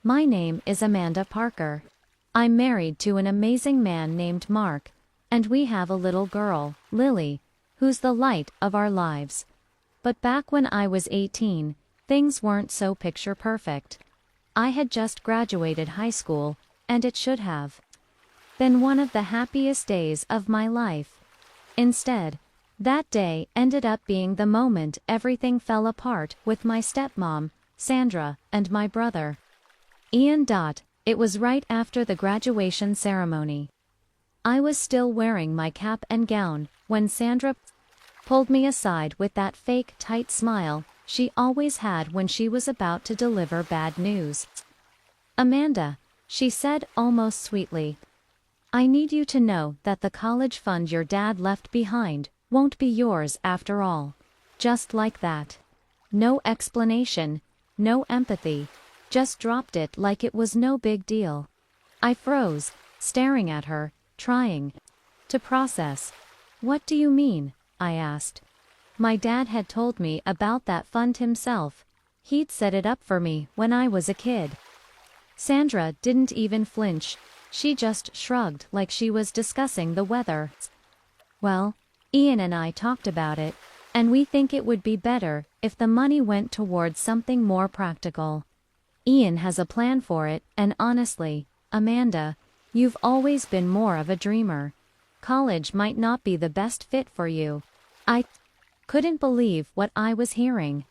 My name is Amanda Parker. I'm married to an amazing man named Mark, and we have a little girl, Lily, who's the light of our lives. But back when I was 18, things weren't so picture perfect. I had just graduated high school, and it should have been one of the happiest days of my life. Instead, that day ended up being the moment everything fell apart with my stepmom, Sandra, and my brother, Ian. It was right after the graduation ceremony. I was still wearing my cap and gown when Sandra pulled me aside with that fake tight smile she always had when she was about to deliver bad news. "Amanda," she said almost sweetly, "I need you to know that the college fund your dad left behind won't be yours after all." Just like that. No explanation, no empathy, just dropped it like it was no big deal. I froze, staring at her, trying to process. "What do you mean?" I asked. My dad had told me about that fund himself. He'd set it up for me when I was a kid. Sandra didn't even flinch. She just shrugged like she was discussing the weather. "Well, Ian and I talked about it, and we think it would be better if the money went towards something more practical. Ian has a plan for it, and honestly, Amanda, you've always been more of a dreamer. College might not be the best fit for you." I couldn't believe what I was hearing.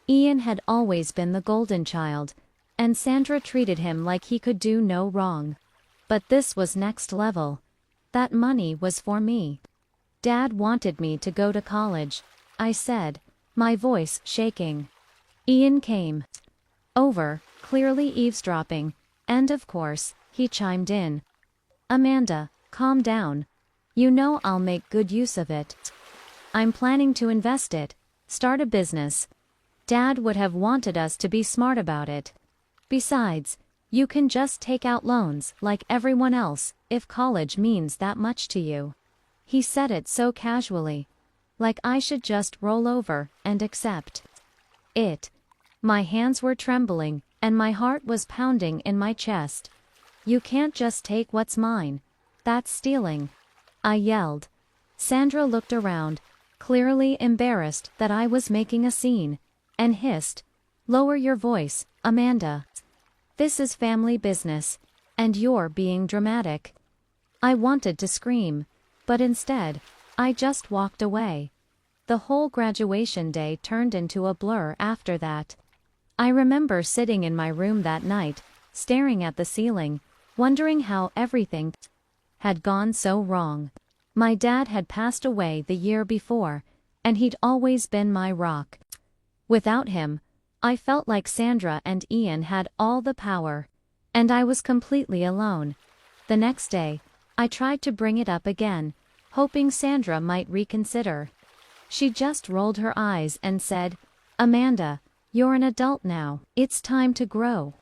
Ian had always been the golden child, and Sandra treated him like he could do no wrong. But this was next level. That money was for me. "Dad wanted me to go to college," I said, my voice shaking. Ian came over, clearly eavesdropping, and of course, he chimed in. "Amanda, calm down. You know I'll make good use of it. I'm planning to invest it, start a business. Dad would have wanted us to be smart about it. Besides, you can just take out loans like everyone else if college means that much to you." He said it so casually, like I should just roll over and accept it. My hands were trembling, and my heart was pounding in my chest. "You can't just take what's mine. That's stealing," I yelled. Sandra looked around, clearly embarrassed that I was making a scene, and hissed, "Lower your voice, Amanda. This is family business, and you're being dramatic." I wanted to scream, but instead, I just walked away. The whole graduation day turned into a blur after that. I remember sitting in my room that night, staring at the ceiling, wondering how everything had gone so wrong. My dad had passed away the year before, and he'd always been my rock. Without him, I felt like Sandra and Ian had all the power, and I was completely alone. The next day, I tried to bring it up again, hoping Sandra might reconsider. She just rolled her eyes and said, "Amanda, you're an adult now. It's time to grow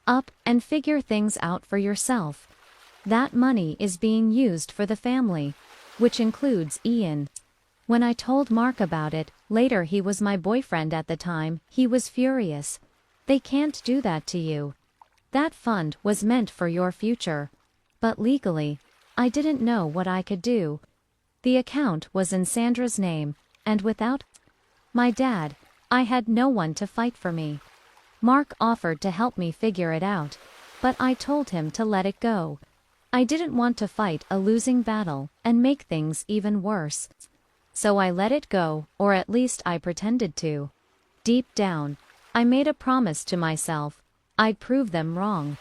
up and figure things out for yourself. That money is being used for the family, which includes Ian." When I told Mark about it, later, he was my boyfriend at the time, he was furious. "They can't do that to you. That fund was meant for your future." But legally, I didn't know what I could do. The account was in Sandra's name, and without my dad, I had no one to fight for me. Mark offered to help me figure it out, but I told him to let it go. I didn't want to fight a losing battle and make things even worse. So I let it go, or at least I pretended to. Deep down, I made a promise to myself. I'd prove them wrong.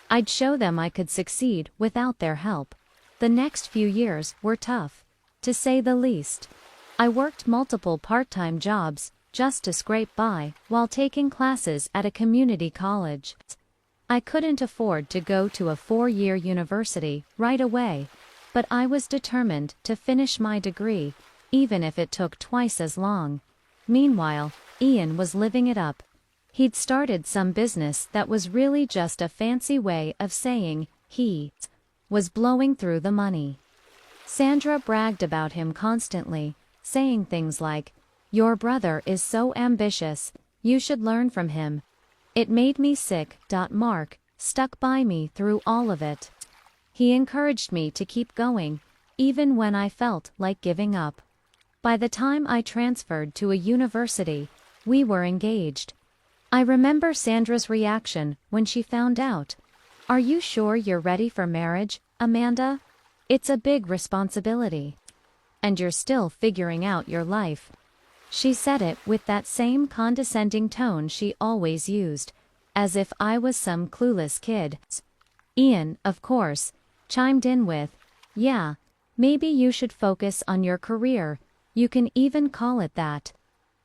I'd show them I could succeed without their help. The next few years were tough, to say the least. I worked multiple part-time jobs just to scrape by while taking classes at a community college. I couldn't afford to go to a 4-year university right away, but I was determined to finish my degree, even if it took twice as long. Meanwhile, Ian was living it up. He'd started some business that was really just a fancy way of saying he was blowing through the money. Sandra bragged about him constantly, saying things like, "Your brother is so ambitious, you should learn from him." It made me sick. Mark stuck by me through all of it. He encouraged me to keep going, even when I felt like giving up. By the time I transferred to a university, we were engaged. I remember Sandra's reaction when she found out. "Are you sure you're ready for marriage, Amanda? It's a big responsibility. And you're still figuring out your life." She said it with that same condescending tone she always used, as if I was some clueless kid. Ian, of course, chimed in with, "Yeah, maybe you should focus on your career, you can even call it that."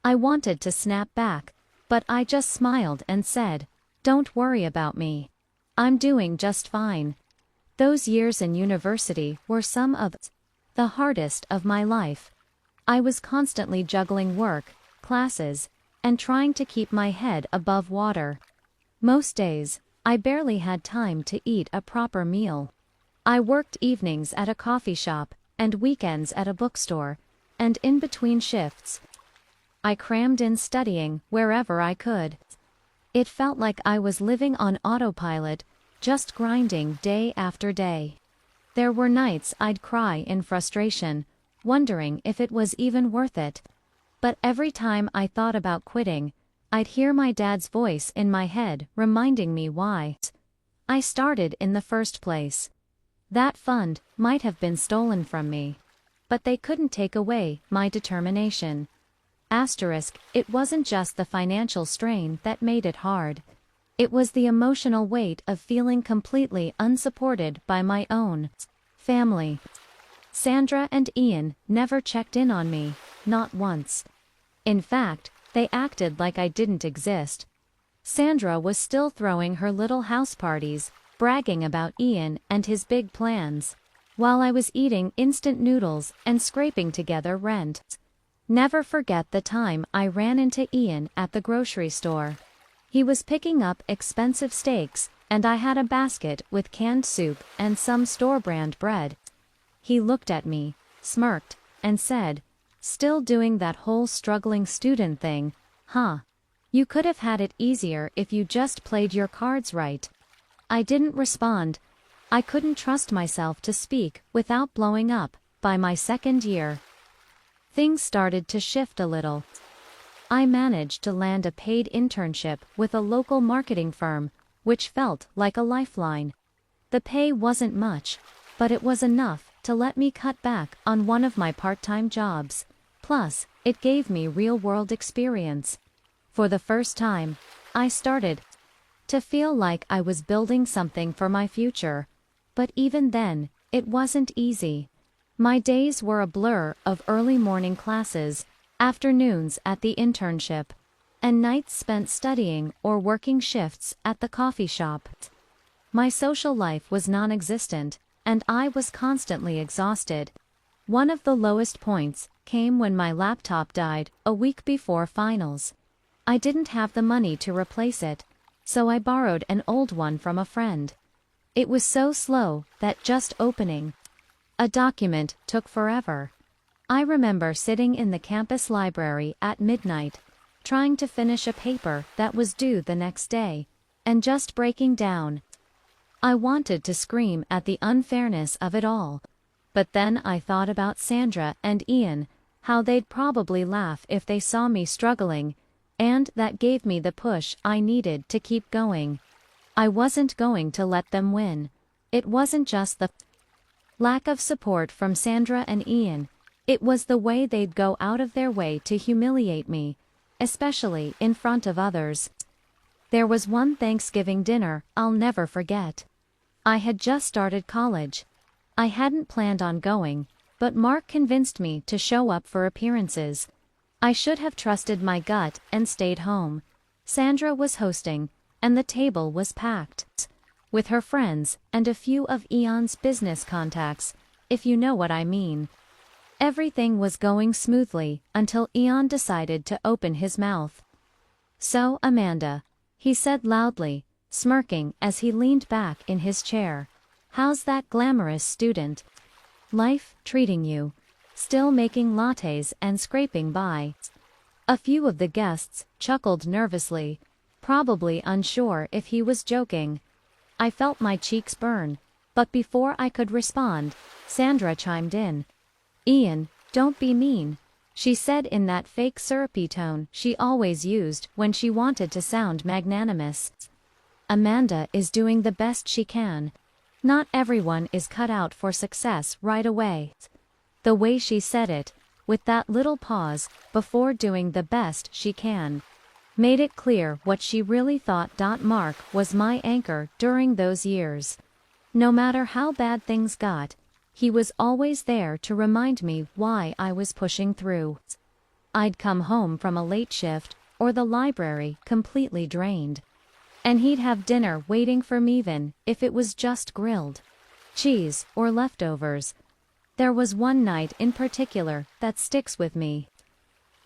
I wanted to snap back, but I just smiled and said, "Don't worry about me. I'm doing just fine." Those years in university were some of the hardest of my life. I was constantly juggling work, classes, and trying to keep my head above water. Most days, I barely had time to eat a proper meal. I worked evenings at a coffee shop, and weekends at a bookstore, and in between shifts, I crammed in studying wherever I could. It felt like I was living on autopilot, just grinding day after day. There were nights I'd cry in frustration, wondering if it was even worth it. But every time I thought about quitting, I'd hear my dad's voice in my head reminding me why I started in the first place. That fund might have been stolen from me, but they couldn't take away my determination. It wasn't just the financial strain that made it hard. It was the emotional weight of feeling completely unsupported by my own family. Sandra and Ian never checked in on me, not once. In fact, they acted like I didn't exist. Sandra was still throwing her little house parties, bragging about Ian and his big plans, while I was eating instant noodles and scraping together rent. Never forget the time I ran into Ian at the grocery store. He was picking up expensive steaks, and I had a basket with canned soup and some store-brand bread. He looked at me, smirked, and said, "Still doing that whole struggling student thing, huh? You could have had it easier if you just played your cards right." I didn't respond. I couldn't trust myself to speak without blowing up. By my second year, things started to shift a little. I managed to land a paid internship with a local marketing firm, which felt like a lifeline. The pay wasn't much, but it was enough to let me cut back on one of my part-time jobs. Plus, it gave me real-world experience. For the first time, I started to feel like I was building something for my future. But even then, it wasn't easy. My days were a blur of early morning classes, afternoons at the internship, and nights spent studying or working shifts at the coffee shop. My social life was non-existent, and I was constantly exhausted. One of the lowest points came when my laptop died a week before finals. I didn't have the money to replace it, so I borrowed an old one from a friend. It was so slow that just opening a document took forever. I remember sitting in the campus library at midnight, trying to finish a paper that was due the next day, and just breaking down. I wanted to scream at the unfairness of it all. But then I thought about Sandra and Ian, how they'd probably laugh if they saw me struggling, and that gave me the push I needed to keep going. I wasn't going to let them win. It wasn't just the lack of support from Sandra and Ian, it was the way they'd go out of their way to humiliate me, especially in front of others. There was one Thanksgiving dinner I'll never forget. I had just started college. I hadn't planned on going, but Mark convinced me to show up for appearances. I should have trusted my gut and stayed home. Sandra was hosting, and the table was packed with her friends and a few of Ian's business contacts, if you know what I mean. Everything was going smoothly until Ian decided to open his mouth. "So, Amanda," he said loudly, smirking as he leaned back in his chair, "how's that glamorous student life treating you? Still making lattes and scraping by?" A few of the guests chuckled nervously, probably unsure if he was joking. I felt my cheeks burn, but before I could respond, Sandra chimed in. "Ian, don't be mean," she said in that fake syrupy tone she always used when she wanted to sound magnanimous. "Amanda is doing the best she can. Not everyone is cut out for success right away." The way she said it, with that little pause before doing the best she can, made it clear what she really thought. Mark was my anchor during those years. No matter how bad things got, he was always there to remind me why I was pushing through. I'd come home from a late shift, or the library completely drained, and he'd have dinner waiting for me even if it was just grilled cheese or leftovers. There was one night in particular that sticks with me.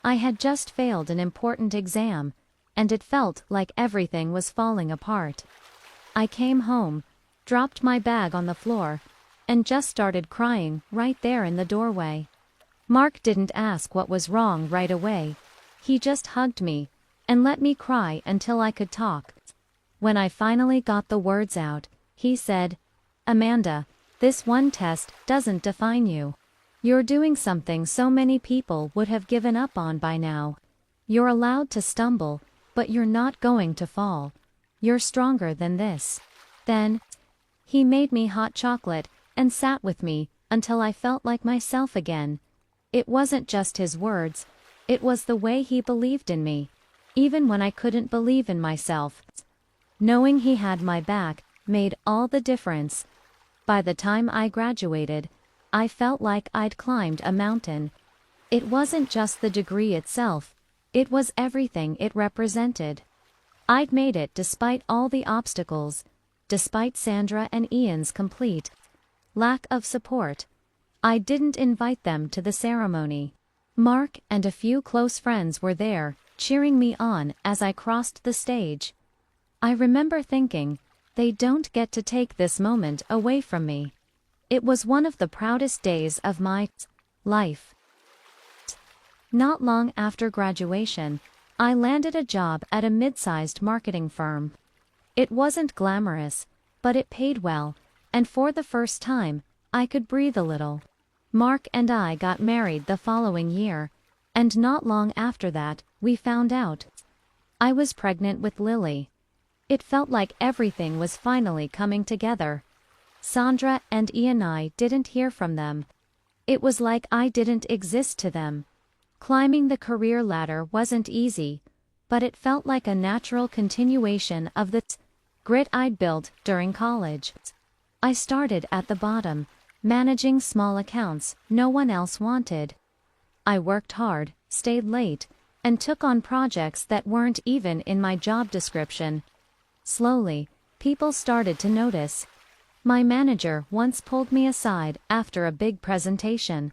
I had just failed an important exam, and it felt like everything was falling apart. I came home, dropped my bag on the floor, and just started crying right there in the doorway. Mark didn't ask what was wrong right away. He just hugged me and let me cry until I could talk. When I finally got the words out, he said, "Amanda, this one test doesn't define you. You're doing something so many people would have given up on by now. You're allowed to stumble, but you're not going to fall. You're stronger than this." Then, he made me hot chocolate and sat with me until I felt like myself again. It wasn't just his words, it was the way he believed in me, even when I couldn't believe in myself. Knowing he had my back made all the difference. By the time I graduated, I felt like I'd climbed a mountain. It wasn't just the degree itself, it was everything it represented. I'd made it despite all the obstacles, despite Sandra and Ian's complete lack of support. I didn't invite them to the ceremony. Mark and a few close friends were there, cheering me on as I crossed the stage. I remember thinking, they don't get to take this moment away from me. It was one of the proudest days of my life. Not long after graduation, I landed a job at a mid-sized marketing firm. It wasn't glamorous, but it paid well, and for the first time, I could breathe a little. Mark and I got married the following year, and not long after that, we found out I was pregnant with Lily. It felt like everything was finally coming together. Sandra and Ian, I didn't hear from them. It was like I didn't exist to them. Climbing the career ladder wasn't easy, but it felt like a natural continuation of the grit I'd built during college. I started at the bottom, managing small accounts no one else wanted. I worked hard, stayed late, and took on projects that weren't even in my job description. Slowly, people started to notice. My manager once pulled me aside after a big presentation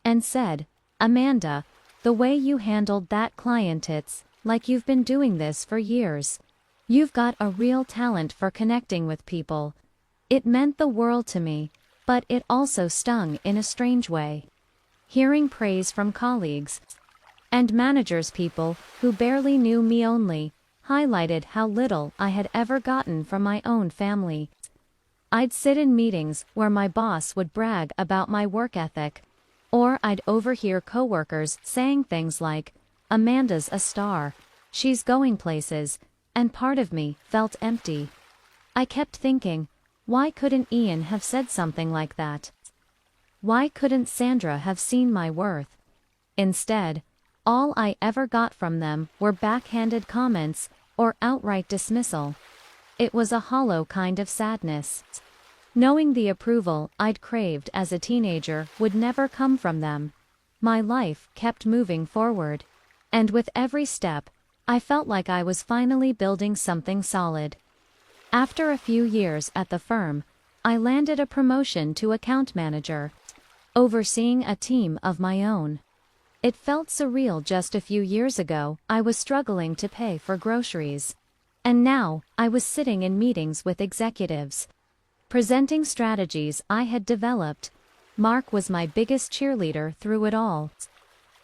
and said, "Amanda, the way you handled that client, it's like you've been doing this for years. You've got a real talent for connecting with people." It meant the world to me, but it also stung in a strange way. Hearing praise from colleagues and managers, people who barely knew me, only highlighted how little I had ever gotten from my own family. I'd sit in meetings where my boss would brag about my work ethic, or I'd overhear coworkers saying things like, "Amanda's a star, she's going places," and part of me felt empty. I kept thinking, why couldn't Ian have said something like that? Why couldn't Sandra have seen my worth? Instead, all I ever got from them were backhanded comments or outright dismissal. It was a hollow kind of sadness, knowing the approval I'd craved as a teenager would never come from them. My life kept moving forward, and with every step, I felt like I was finally building something solid. After a few years at the firm, I landed a promotion to account manager, overseeing a team of my own. It felt surreal. Just a few years ago, I was struggling to pay for groceries. And now, I was sitting in meetings with executives, presenting strategies I had developed. Mark was my biggest cheerleader through it all.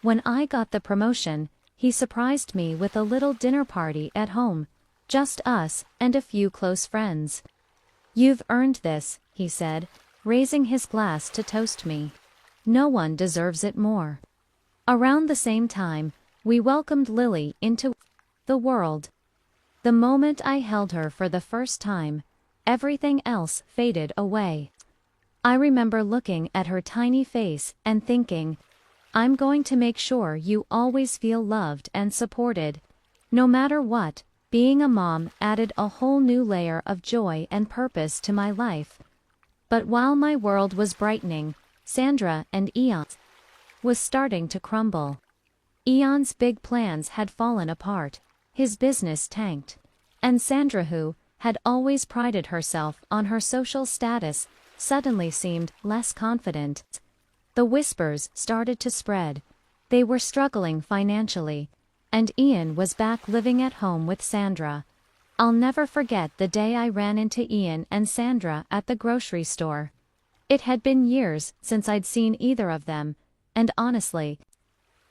When I got the promotion, he surprised me with a little dinner party at home, Just us, and a few close friends. You've earned this, he said, raising his glass to toast me. No one deserves it more. Around the same time, we welcomed Lily into the world. The moment I held her for the first time, everything else faded away. I remember looking at her tiny face and thinking, I'm going to make sure you always feel loved and supported. No matter what, being a mom added a whole new layer of joy and purpose to my life. But while my world was brightening, Sandra and Ian was starting to crumble. Ian's big plans had fallen apart, his business tanked, and Sandra, who had always prided herself on her social status, suddenly seemed less confident. The whispers started to spread. They were struggling financially, and Ian was back living at home with Sandra. I'll never forget the day I ran into Ian and Sandra at the grocery store. It had been years since I'd seen either of them, and honestly,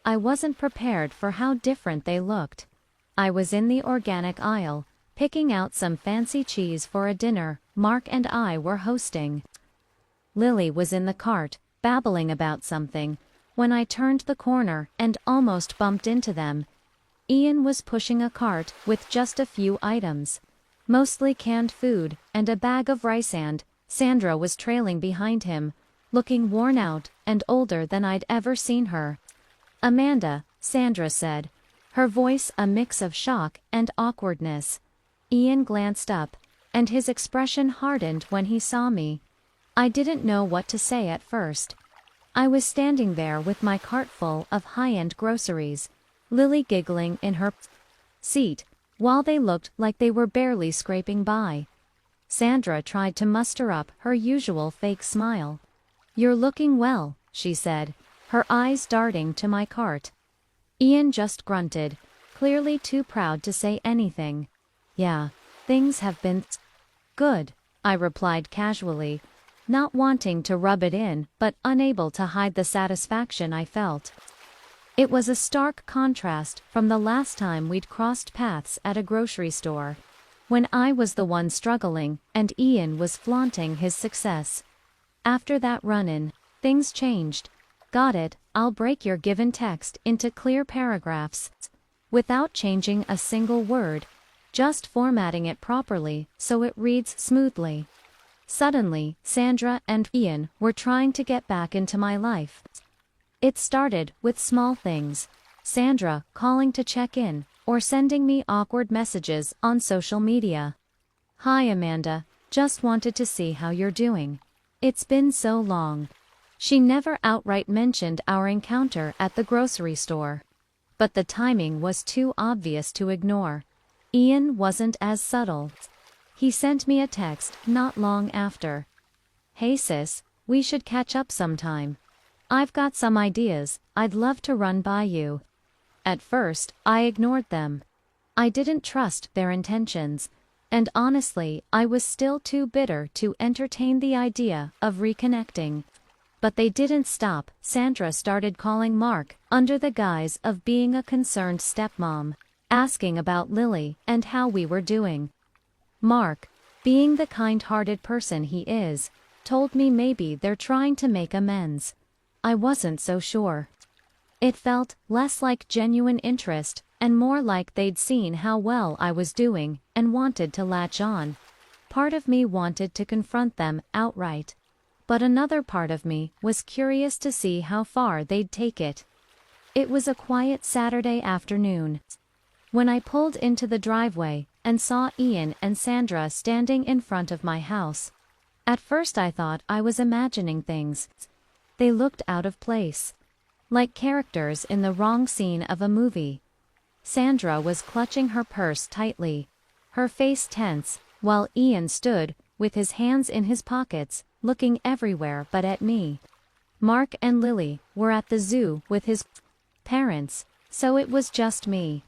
I wasn't prepared for how different they looked. I was in the organic aisle, picking out some fancy cheese for a dinner Mark and I were hosting. Lily was in the cart, babbling about something, when I turned the corner and almost bumped into them. Ian was pushing a cart with just a few items, mostly canned food and a bag of rice, and Sandra was trailing behind him, looking worn out and older than I'd ever seen her. Amanda, Sandra said, her voice a mix of shock and awkwardness. Ian glanced up, and his expression hardened when he saw me. I didn't know what to say at first. I was standing there with my cart full of high-end groceries, Lily giggling in her seat, while they looked like they were barely scraping by. Sandra tried to muster up her usual fake smile. You're looking well, she said, her eyes darting to my cart. Ian just grunted, clearly too proud to say anything. Yeah, things have been good, I replied casually, not wanting to rub it in but unable to hide the satisfaction I felt. It was a stark contrast from the last time we'd crossed paths at a grocery store, when I was the one struggling and Ian was flaunting his success. After that run-in, things changed. Got it, I'll break your given text into clear paragraphs, without changing a single word, just formatting it properly so it reads smoothly. Suddenly, Sandra and Ian were trying to get back into my life. It started with small things, Sandra calling to check in, or sending me awkward messages on social media. Hi Amanda, just wanted to see how you're doing. It's been so long. She never outright mentioned our encounter at the grocery store. But the timing was too obvious to ignore. Ian wasn't as subtle. He sent me a text not long after. Hey sis, we should catch up sometime. I've got some ideas I'd love to run by you. At first, I ignored them. I didn't trust their intentions, and honestly, I was still too bitter to entertain the idea of reconnecting. But they didn't stop. Sandra started calling Mark under the guise of being a concerned stepmom, asking about Lily and how we were doing. Mark, being the kind-hearted person he is, told me maybe they're trying to make amends. I wasn't so sure. It felt less like genuine interest and more like they'd seen how well I was doing and wanted to latch on. Part of me wanted to confront them outright, but another part of me was curious to see how far they'd take it. It was a quiet Saturday afternoon, when I pulled into the driveway and saw Ian and Sandra standing in front of my house. At first I thought I was imagining things. They looked out of place, like characters in the wrong scene of a movie. Sandra was clutching her purse tightly, her face tense, while Ian stood, with his hands in his pockets, looking everywhere but at me. Mark and Lily were at the zoo with his parents, so it was just me.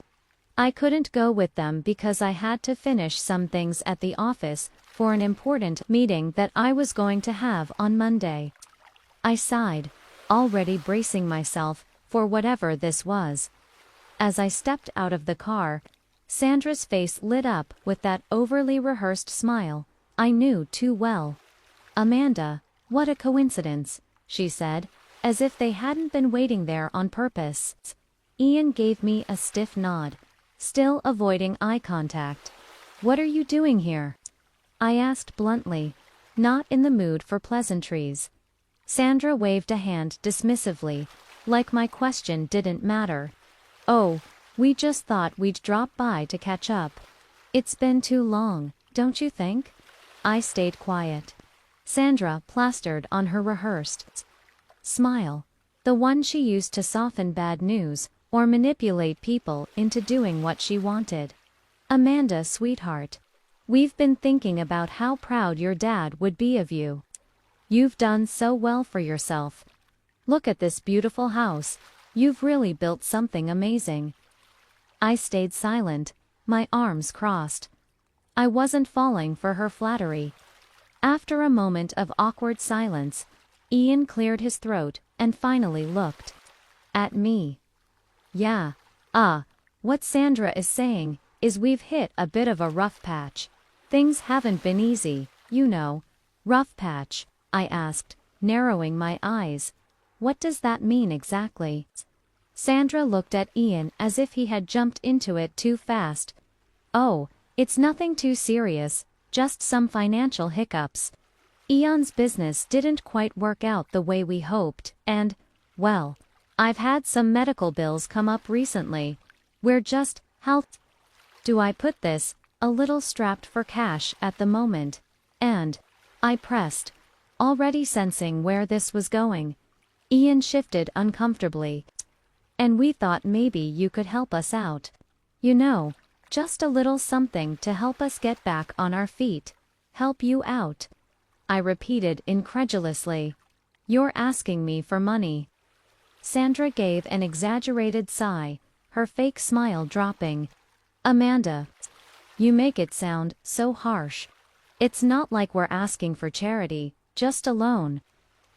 I couldn't go with them because I had to finish some things at the office for an important meeting that I was going to have on Monday. I sighed, already bracing myself for whatever this was. As I stepped out of the car, Sandra's face lit up with that overly rehearsed smile I knew too well. Amanda, what a coincidence, she said, as if they hadn't been waiting there on purpose. Ian gave me a stiff nod, still avoiding eye contact. What are you doing here? I asked bluntly, not in the mood for pleasantries. Sandra waved a hand dismissively, like my question didn't matter. Oh, we just thought we'd drop by to catch up. It's been too long, don't you think? I stayed quiet. Sandra plastered on her rehearsed smile, the one she used to soften bad news or manipulate people into doing what she wanted. Amanda, sweetheart, we've been thinking about how proud your dad would be of you. You've done so well for yourself. Look at this beautiful house. You've really built something amazing. I stayed silent, my arms crossed. I wasn't falling for her flattery. After a moment of awkward silence, Ian cleared his throat and finally looked at me. Yeah, what Sandra is saying is we've hit a bit of a rough patch. Things haven't been easy, you know. Rough patch, I asked, narrowing my eyes. What does that mean exactly? Sandra looked at Ian as if he had jumped into it too fast. Oh, it's nothing too serious, just some financial hiccups. Ian's business didn't quite work out the way we hoped, and, well, I've had some medical bills come up recently. We're just, how do I put this, a little strapped for cash at the moment. And I pressed, already sensing where this was going. Ian shifted uncomfortably. And we thought maybe you could help us out. You know, just a little something to help us get back on our feet. Help you out. I repeated incredulously. You're asking me for money. Sandra gave an exaggerated sigh, her fake smile dropping. Amanda, you make it sound so harsh. It's not like we're asking for charity, just a loan.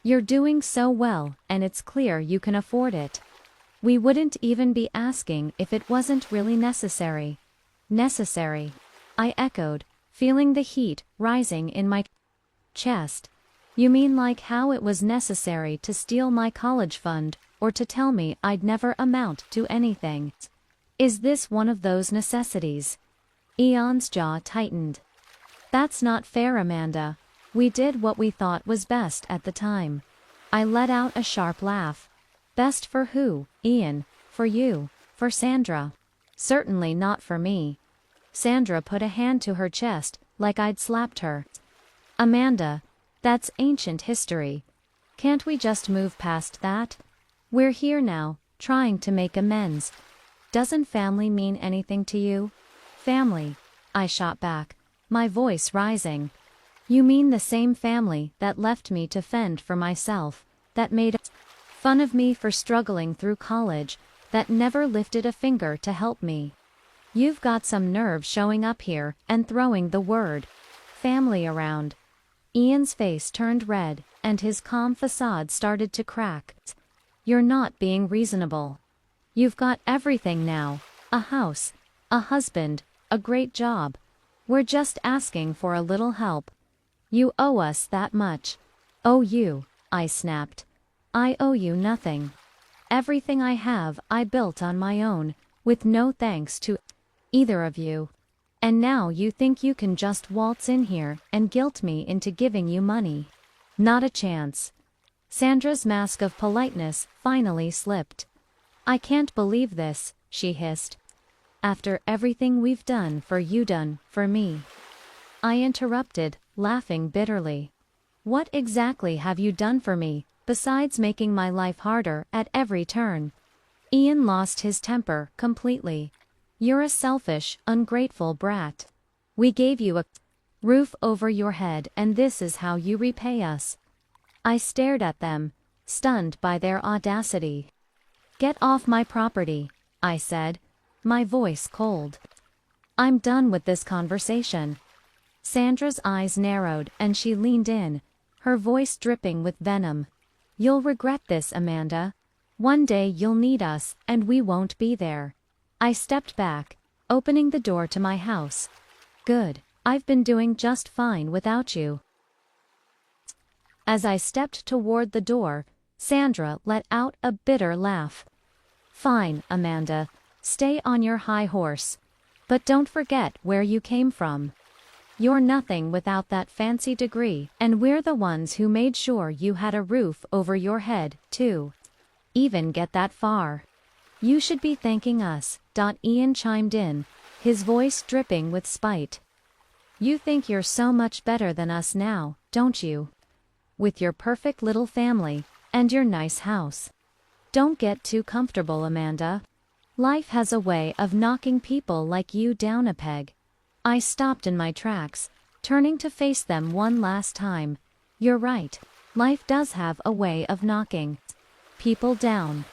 You're doing so well, and it's clear you can afford it. We wouldn't even be asking if it wasn't really necessary. Necessary, I echoed, feeling the heat rising in my chest. You mean like how it was necessary to steal my college fund, or to tell me I'd never amount to anything? Is this one of those necessities? Ian's jaw tightened. That's not fair, Amanda. We did what we thought was best at the time. I let out a sharp laugh. Best for who, Ian? For you? For Sandra? Certainly not for me. Sandra put a hand to her chest, like I'd slapped her. Amanda, that's ancient history. Can't we just move past that? We're here now, trying to make amends. Doesn't family mean anything to you? Family, I shot back, my voice rising. You mean the same family that left me to fend for myself, that made fun of me for struggling through college, that never lifted a finger to help me. You've got some nerve showing up here and throwing the word family around. Ian's face turned red, and his calm facade started to crack. You're not being reasonable. You've got everything now, a house, a husband, a great job. We're just asking for a little help. You owe us that much. Owe you, I snapped. I owe you nothing. Everything I have I built on my own, with no thanks to either of you. And now you think you can just waltz in here and guilt me into giving you money. Not a chance. Sandra's mask of politeness finally slipped. I can't believe this, she hissed. After everything we've done for you, done for me. I interrupted, laughing bitterly. What exactly have you done for me, besides making my life harder at every turn? Ian lost his temper completely. You're a selfish, ungrateful brat. We gave you a roof over your head, and this is how you repay us. I stared at them, stunned by their audacity. Get off my property, I said, my voice cold. I'm done with this conversation. Sandra's eyes narrowed and she leaned in, her voice dripping with venom. You'll regret this, Amanda. One day you'll need us, and we won't be there. I stepped back, opening the door to my house. Good, I've been doing just fine without you. As I stepped toward the door, Sandra let out a bitter laugh. Fine, Amanda, stay on your high horse. But don't forget where you came from. You're nothing without that fancy degree, and we're the ones who made sure you had a roof over your head, too. Even get that far. You should be thanking us, Ian chimed in, his voice dripping with spite. You think you're so much better than us now, don't you? With your perfect little family, and your nice house. Don't get too comfortable, Amanda. Life has a way of knocking people like you down a peg. I stopped in my tracks, turning to face them one last time. You're right, life does have a way of knocking people down.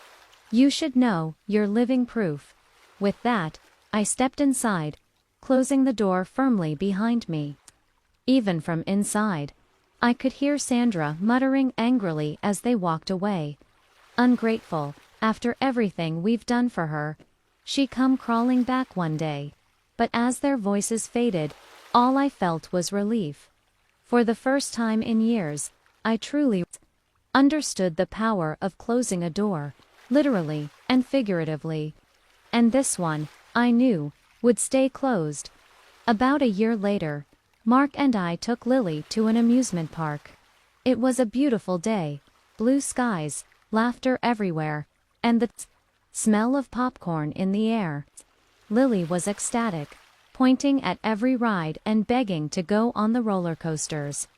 You should know, you're living proof. With that, I stepped inside, closing the door firmly behind me. Even from inside, I could hear Sandra muttering angrily as they walked away. Ungrateful, after everything we've done for her. She come crawling back one day. But as their voices faded, all I felt was relief. For the first time in years, I truly understood the power of closing a door, literally and figuratively. And this one, I knew, would stay closed. About a year later, Mark and I took Lily to an amusement park. It was a beautiful day, blue skies, laughter everywhere, and the smell of popcorn in the air. Lily was ecstatic, pointing at every ride and begging to go on the roller coasters.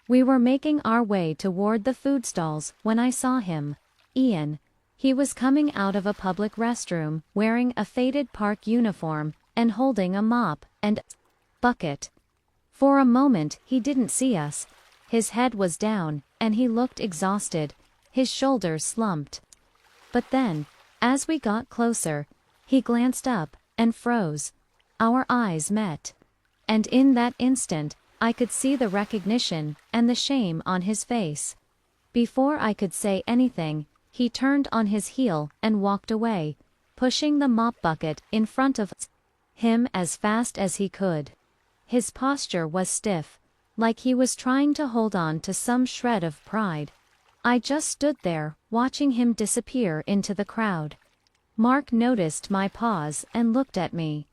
We were making our way toward the food stalls when I saw him. Ian. He was coming out of a public restroom, wearing a faded park uniform, and holding a mop and bucket. For a moment he didn't see us. His head was down, and he looked exhausted, his shoulders slumped. But then, as we got closer, he glanced up, and froze. Our eyes met. And in that instant, I could see the recognition, and the shame on his face. Before I could say anything, he turned on his heel and walked away, pushing the mop bucket in front of him as fast as he could. His posture was stiff, like he was trying to hold on to some shred of pride. I just stood there, watching him disappear into the crowd. Mark noticed my pause and looked at me.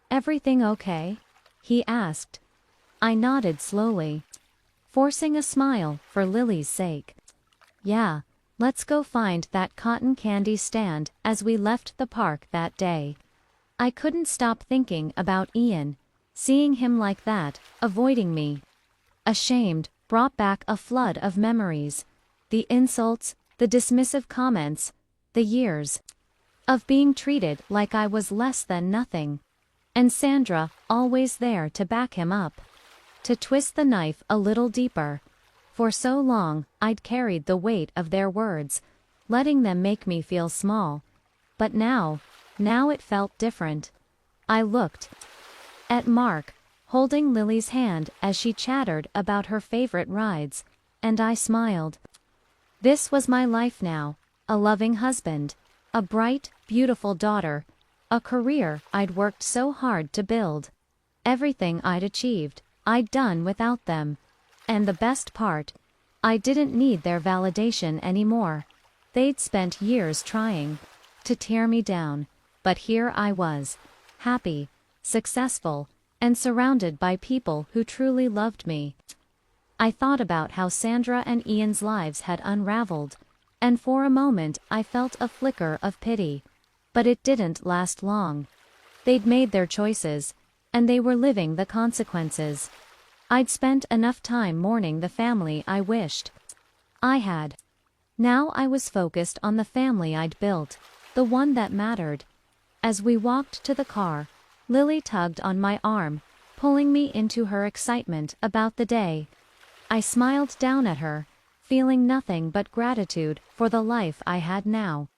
"Everything okay?" he asked. I nodded slowly, forcing a smile for Lily's sake. "Yeah, let's go find that cotton candy stand," as we left the park that day. I couldn't stop thinking about Ian. Seeing him like that, avoiding me, ashamed, brought back a flood of memories. The insults, the dismissive comments, the years of being treated like I was less than nothing. And Sandra, always there to back him up. To twist the knife a little deeper. For so long, I'd carried the weight of their words, letting them make me feel small. But now it felt different. I looked at Mark, holding Lily's hand as she chattered about her favorite rides, and I smiled. This was my life now, a loving husband, a bright, beautiful daughter, a career I'd worked so hard to build. Everything I'd achieved, I'd done without them. And the best part, I didn't need their validation anymore. They'd spent years trying to tear me down, but here I was, happy, successful, and surrounded by people who truly loved me. I thought about how Sandra and Ian's lives had unraveled, and for a moment I felt a flicker of pity. But it didn't last long. They'd made their choices, and they were living the consequences. I'd spent enough time mourning the family I wished I had. Now I was focused on the family I'd built, the one that mattered. As we walked to the car, Lily tugged on my arm, pulling me into her excitement about the day. I smiled down at her, feeling nothing but gratitude for the life I had now.